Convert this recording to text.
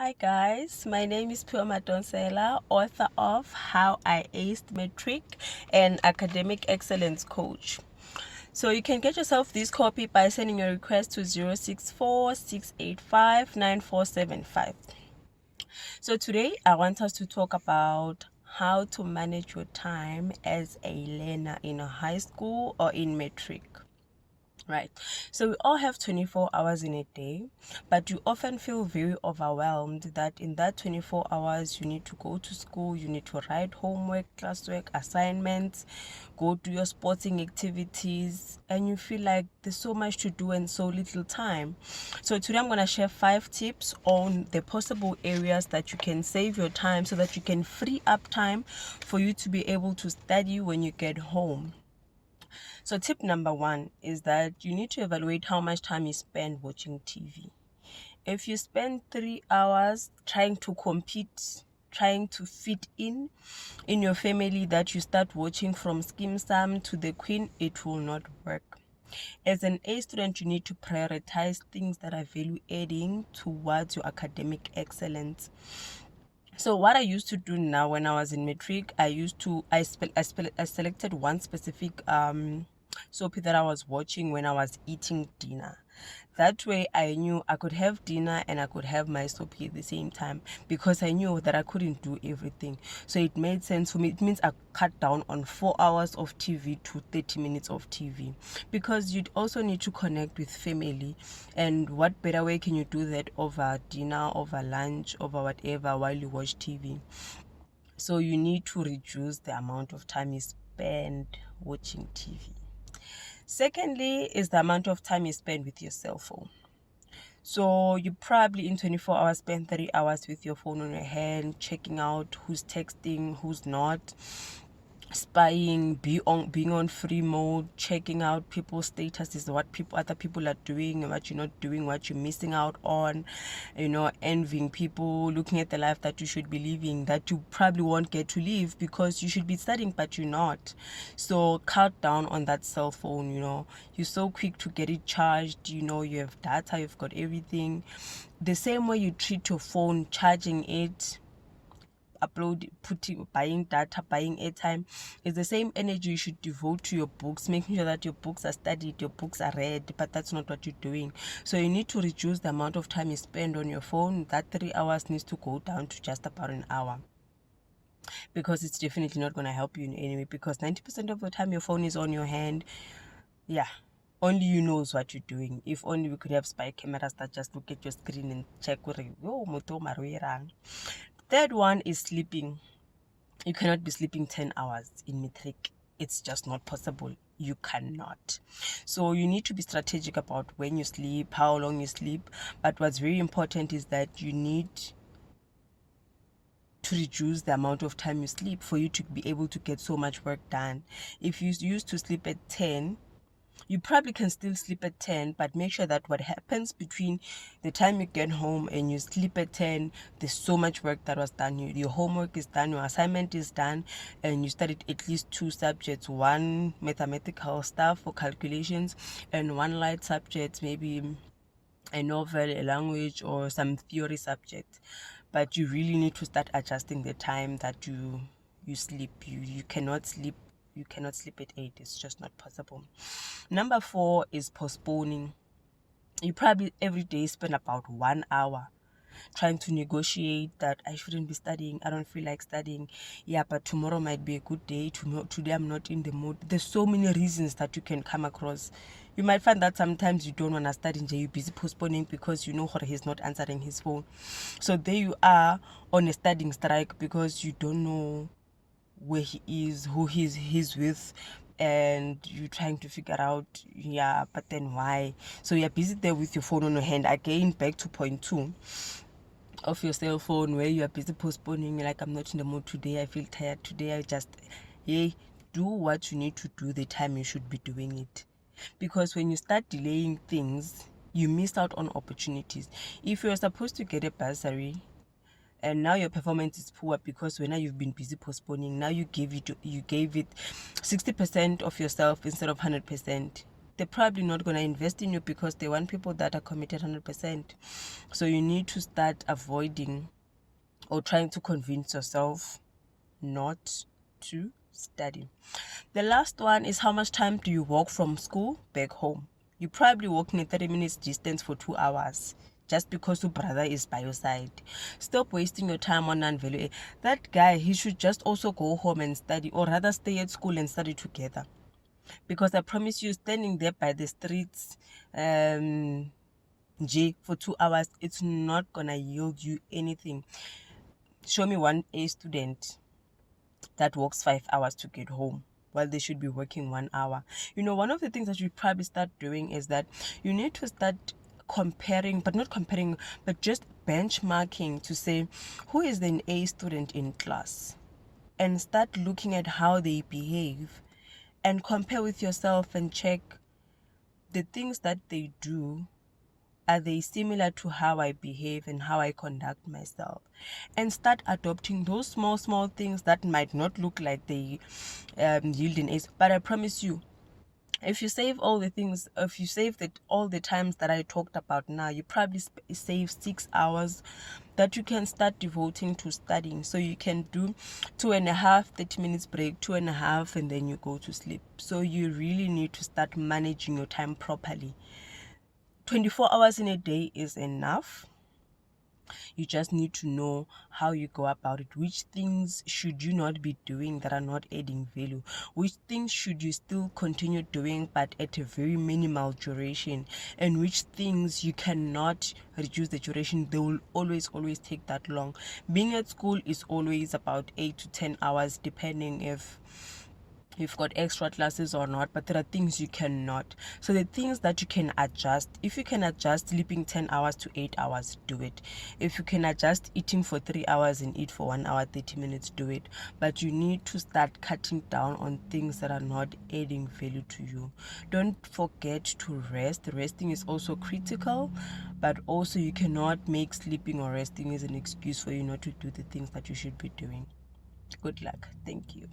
Hi guys, my name is Pure Madonsela, author of How I Aced Matric and Academic Excellence Coach. So you can get yourself this copy by sending your request to 064-685-9475. So today I want us to talk about how to manage your time as a learner in a high school or in matric. Right. So we all have 24 hours in a day, but you often feel very overwhelmed that in that 24 hours you need to go to school, you need to write homework, classwork, assignments, go to your sporting activities, and you feel like there's so much to do and so little time. So today I'm going to share 5 tips on the possible areas that you can save your time so that you can free up time for you to be able to study when you get home. So tip number 1 is that you need to evaluate how much time you spend watching TV. If you spend 3 hours trying to compete, trying to fit in your family that you start watching from Skeem Sam to The Queen, it will not work. As an A student, you need to prioritize things that are value adding towards your academic excellence. So what I used to do now when I was in matric, I selected one specific soapy that I was watching when I was eating dinner. That way I knew I could have dinner and I could have my soapy at the same time, because I knew that I couldn't do everything. So it made sense for me. It means I cut down on 4 hours of TV to 30 minutes of TV, because you'd also need to connect with family, and what better way can you do that over dinner, over lunch, over whatever, while you watch TV? So you need to reduce the amount of time you spend watching TV. Secondly is the amount of time you spend with your cell phone. So you probably in 24 hours spend 30 hours with your phone on your hand, checking out who's texting, who's not, spying, being on free mode, checking out people's statuses, what other people are doing and what you're not doing, what you're missing out on, envying people, looking at the life that you should be living, that you probably won't get to live because you should be studying but you're not. So cut down on that cell phone. You're so quick to get it charged, you have data, you've got everything. The same way you treat your phone, charging it, buying data, buying airtime, is the same energy you should devote to your books, making sure that your books are studied, your books are read, but that's not what you're doing. So you need to reduce the amount of time you spend on your phone. That 3 hours needs to go down to just about an hour, because it's definitely not going to help you in any way, because 90% of the time your phone is on your hand. Only you knows what you're doing. If only we could have spy cameras that just look at your screen and check where Third one is sleeping. You cannot be sleeping 10 hours in matric. It's just not possible. You cannot. So you need to be strategic about when you sleep, how long you sleep. But what's very important is that you need to reduce the amount of time you sleep for you to be able to get so much work done. If you used to sleep at 10, you probably can still sleep at 10, but make sure that what happens between the time you get home and you sleep at 10, there's so much work that was done. Your homework is done, your assignment is done, and you studied at least 2 subjects, one mathematical stuff for calculations and one light subject, maybe a novel, a language, or some theory subject. But you really need to start adjusting the time that you sleep. You cannot sleep at 8. It's just not possible. Number 4 is postponing. You probably every day spend about 1 hour trying to negotiate that I shouldn't be studying, I don't feel like studying. Yeah, but tomorrow might be a good day. Today I'm not in the mood. There's so many reasons that you can come across. You might find that sometimes you don't want to study, you're busy postponing because you know he's not answering his phone. So there you are on a studying strike because you don't know where he is, who he's with, and you're trying to figure out, but then why? So you're busy there with your phone on your hand. Again, back to point 2 of your cell phone, where you are busy postponing. You're like, I'm not in the mood today, I feel tired today, I just do what you need to do the time you should be doing it. Because when you start delaying things, you miss out on opportunities. If you're supposed to get a bursary and now your performance is poor because when you've been busy postponing, now you gave it 60% of yourself instead of 100%, they're probably not going to invest in you because they want people that are committed 100%. So you need to start avoiding or trying to convince yourself not to study. The last one is, how much time do you walk from school back home? You're probably walking a 30 minutes distance for 2 hours just because your brother is by your side. Stop wasting your time on non-value. That guy, he should just also go home and study, or rather stay at school and study together. Because I promise you, standing there by the streets for 2 hours, it's not gonna yield you anything. Show me one A student that walks 5 hours to get home while they should be working 1 hour. One of the things that you probably start doing is that you need to start comparing, but not comparing, but just benchmarking to say, who is an A student in class? And start looking at how they behave and compare with yourself and check the things that they do. Are they similar to how I behave and how I conduct myself? And start adopting those small things that might not look like they yield an ace. But I promise you, if you save all the things, if you save all the times that I talked about now, you probably save 6 hours that you can start devoting to studying. So you can do 2.5, 30 minutes break, 2.5, and then you go to sleep. So you really need to start managing your time properly. 24 hours in a day is enough. You just need to know how you go about it. Which things should you not be doing that are not adding value? Which things should you still continue doing but at a very minimal duration? And which things you cannot reduce the duration? They will always take that long. Being at school is always about 8 to 10 hours, depending if you've got extra classes or not, but there are things you cannot. So the things that you can adjust, if you can adjust sleeping 10 hours to 8 hours, do it. If you can adjust eating for 3 hours and eat for 1 hour 30 minutes, do it. But you need to start cutting down on things that are not adding value to you. Don't forget to rest. Resting is also critical, but also you cannot make sleeping or resting as an excuse for you not to do the things that you should be doing. Good luck. Thank you.